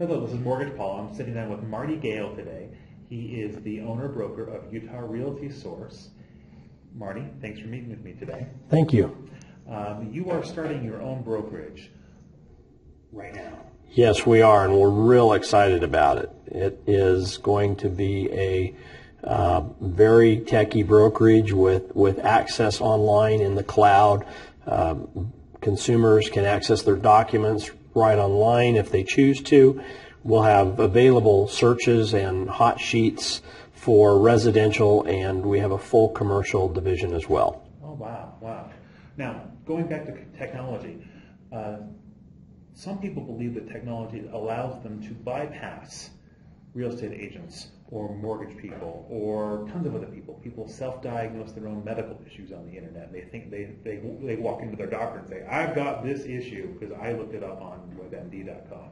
Hello, this is Mortgage Paul. I'm sitting down with Marty Gale today. He is the owner-broker of Utah Realty Source. Marty, thanks for meeting with me today. Thank you. You are starting your own brokerage right now. Yes, we are, and we're real excited about it. It is going to be a very techy brokerage with access online in the cloud. Consumers can access their documents right online if they choose to. We'll have available searches and hot sheets for residential, and we have a full commercial division as well. Oh, wow, wow. Now, going back to technology, some people believe that technology allows them to bypass real estate agents or mortgage people or tons of other people. People self-diagnose their own medical issues on the internet. They think they walk into their doctor and say, I've got this issue because I looked it up on webmd.com.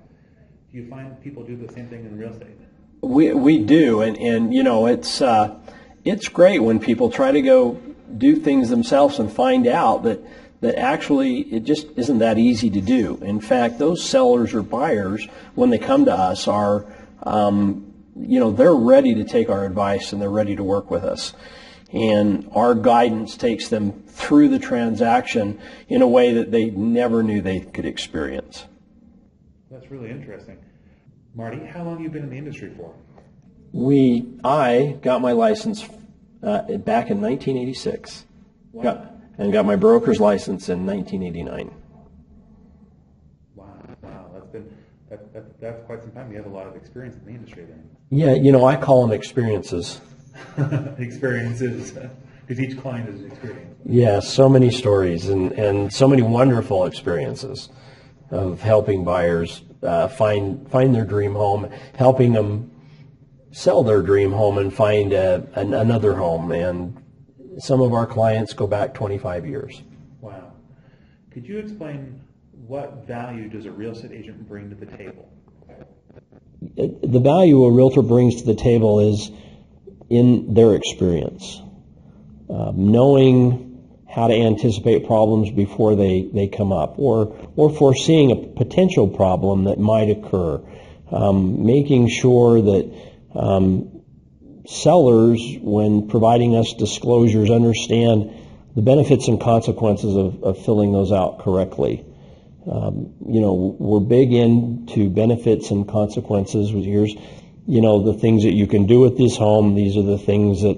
Do you find people do the same thing in real estate? We do, and you know, it's great when people try to go do things themselves and find out that actually it just isn't that easy to do. In fact, those sellers or buyers, when they come to us, are they're ready to take our advice and they're ready to work with us. And our guidance takes them through the transaction in a way that they never knew they could experience. That's really interesting. Marty, how long have you been in the industry for? I got my license back in 1986. Wow. And got my broker's license in 1989. Wow, that's quite some time. You have a lot of experience in the industry then. Yeah, I call them experiences. Experiences, because each client is an experience. Yeah, so many stories and so many wonderful experiences of helping buyers find their dream home, helping them sell their dream home and find another home. And some of our clients go back 25 years. Wow. Could you explain what value does a real estate agent bring to the table? The value a realtor brings to the table is in their experience, knowing how to anticipate problems before they come up, or foreseeing a potential problem that might occur, making sure that sellers, when providing us disclosures, understand the benefits and consequences of filling those out correctly. We're big into benefits and consequences. Here's, the things that you can do with this home. These are the things that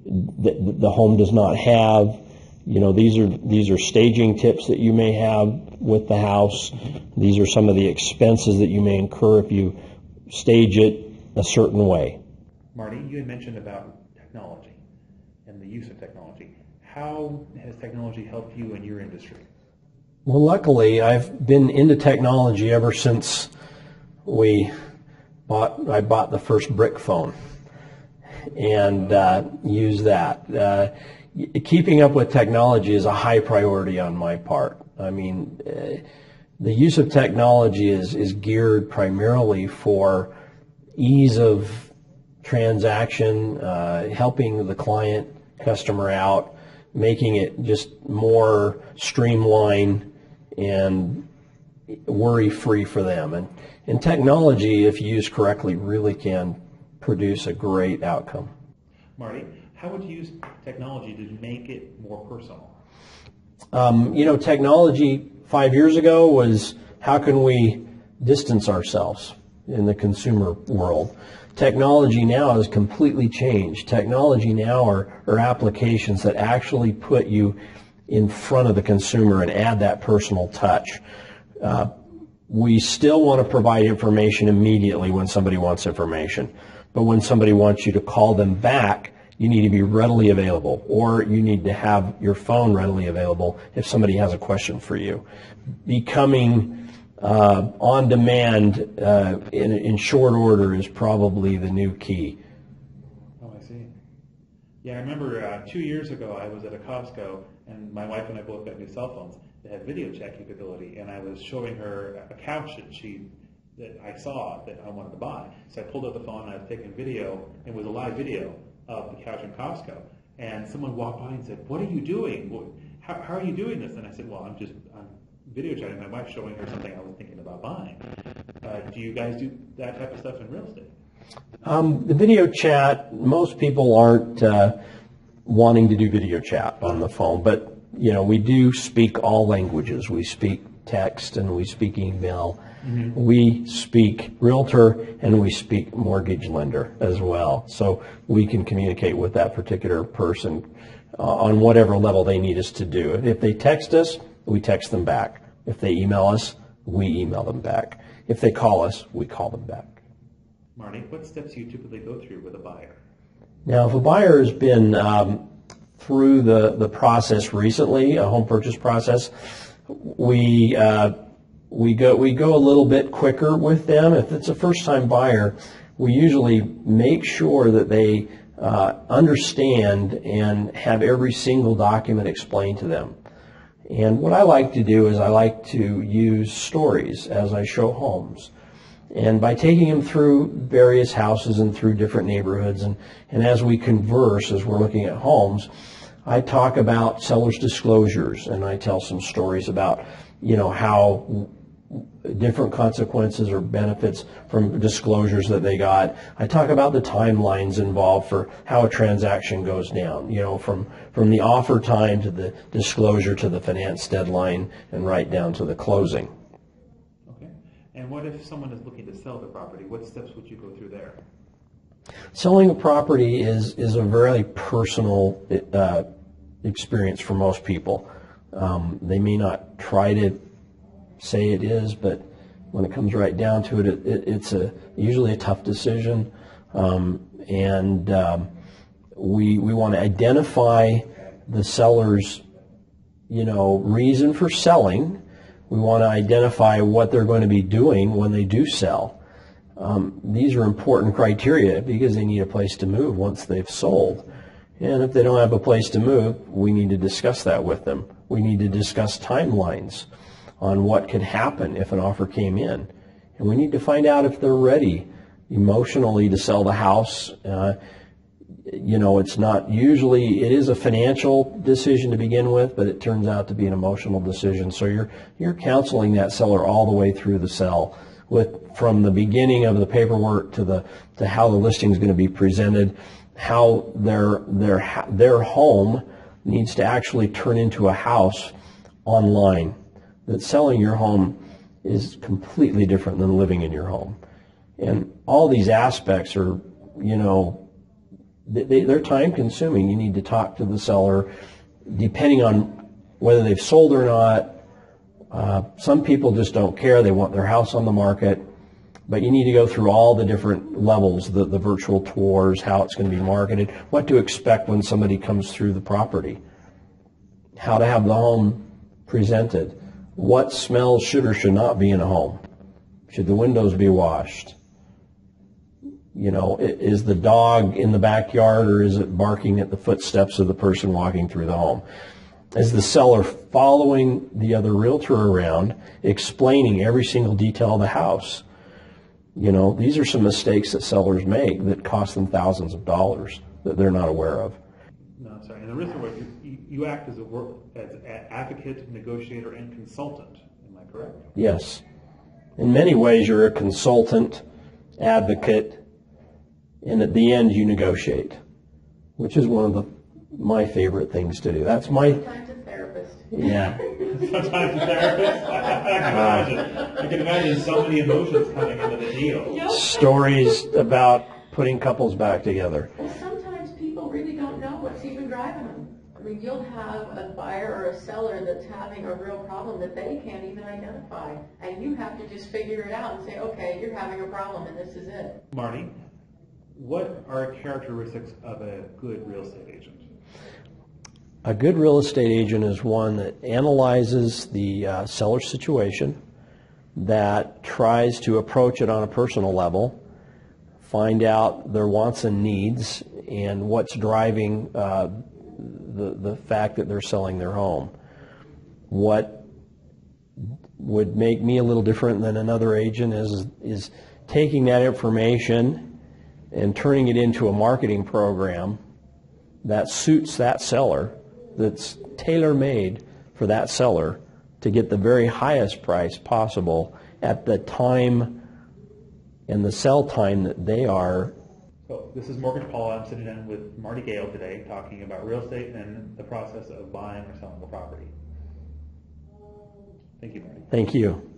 the home does not have. These are staging tips that you may have with the house. These are some of the expenses that you may incur if you stage it a certain way. Marty, you had mentioned about technology and the use of technology. How has technology helped you in your industry? Well, luckily, I've been into technology ever since I bought the first brick phone and used that. Keeping up with technology is a high priority on my part. I mean, the use of technology is geared primarily for ease of transaction, helping the customer out, making it just more streamlined and worry-free for them. And technology, if used correctly, really can produce a great outcome. Marty, how would you use technology to make it more personal? Technology 5 years ago was how can we distance ourselves in the consumer world. Technology now has completely changed. Technology now are applications that actually put you in front of the consumer and add that personal touch. We still want to provide information immediately when somebody wants information, but when somebody wants you to call them back, you need to be readily available, or you need to have your phone readily available if somebody has a question for you. Becoming on demand in short order is probably the new key. Oh, I see. Yeah, I remember 2 years ago I was at a Costco, and my wife and I both got new cell phones that had video chat capability, and I was showing her a couch that I saw that I wanted to buy. So I pulled out the phone and I was taking video, and it was a live video of the couch in Costco. And someone walked by and said, "What are you doing? How are you doing this?" And I said, "Well, I'm video chatting my wife, showing her something I was thinking about buying." Do you guys do that type of stuff in real estate? The video chat, most people aren't wanting to do video chat on the phone, but we do speak all languages. We speak text and we speak email. Mm-hmm. We speak realtor and we speak mortgage lender as well. So we can communicate with that particular person on whatever level they need us to do. If they text us, we text them back. If they email us, we email them back. If they call us, we call them back. Marty, what steps do you typically go through with a buyer? Now, if a buyer has been through the process recently, a home purchase process, we go a little bit quicker with them. If it's a first-time buyer, we usually make sure that they understand and have every single document explained to them. And what I like to do is I like to use stories as I show homes. And by taking them through various houses and through different neighborhoods, and as we converse, as we're looking at homes, I talk about seller's disclosures, and I tell some stories about, how different consequences or benefits from disclosures that they got. I talk about the timelines involved for how a transaction goes down, from the offer time to the disclosure to the finance deadline and right down to the closing. And what if someone is looking to sell the property? What steps would you go through there? Selling a property is a very personal experience for most people. They may not try to say it is, but when it comes right down to it, it's usually a tough decision. We want to identify the seller's reason for selling. We want to identify what they're going to be doing when they do sell. These are important criteria because they need a place to move once they've sold. And if they don't have a place to move, we need to discuss that with them. We need to discuss timelines on what could happen if an offer came in. And we need to find out if they're ready emotionally to sell the house. It's not usually, it is a financial decision to begin with, but it turns out to be an emotional decision. So you're counseling that seller all the way through the sell, from the beginning of the paperwork to how the listing is going to be presented, how their home needs to actually turn into a house online. That selling your home is completely different than living in your home. And all these aspects are, they're time consuming. You need to talk to the seller depending on whether they've sold or not. Some people just don't care. They want their house on the market. But you need to go through all the different levels, the virtual tours, how it's going to be marketed, what to expect when somebody comes through the property, how to have the home presented, what smells should or should not be in a home. Should the windows be washed? Is the dog in the backyard or is it barking at the footsteps of the person walking through the home? Is the seller following the other realtor around, explaining every single detail of the house? These are some mistakes that sellers make that cost them thousands of dollars that they're not aware of. No, sorry. In the realtor work, you act as an advocate, negotiator, and consultant. Am I correct? Yes. In many ways, you're a consultant, advocate, and at the end you negotiate, which is one of my favorite things to do. That's my... Sometimes a therapist. Yeah. Sometimes a therapist. I can imagine so many emotions coming into the deal. Stories about putting couples back together. Well, sometimes people really don't know what's even driving them. I mean, you'll have a buyer or a seller that's having a real problem that they can't even identify, and you have to just figure it out and say, okay, you're having a problem and this is it. Marty, what are characteristics of a good real estate agent? A good real estate agent is one that analyzes the seller's situation, that tries to approach it on a personal level, find out their wants and needs, and what's driving the fact that they're selling their home. What would make me a little different than another agent is taking that information and turning it into a marketing program that suits that seller, that's tailor-made for that seller to get the very highest price possible at the time and the sell time that they are. So this is Mortgage Paula. I'm sitting down with Marty Gale today talking about real estate and the process of buying or selling a property. Thank you, Marty. Thank you.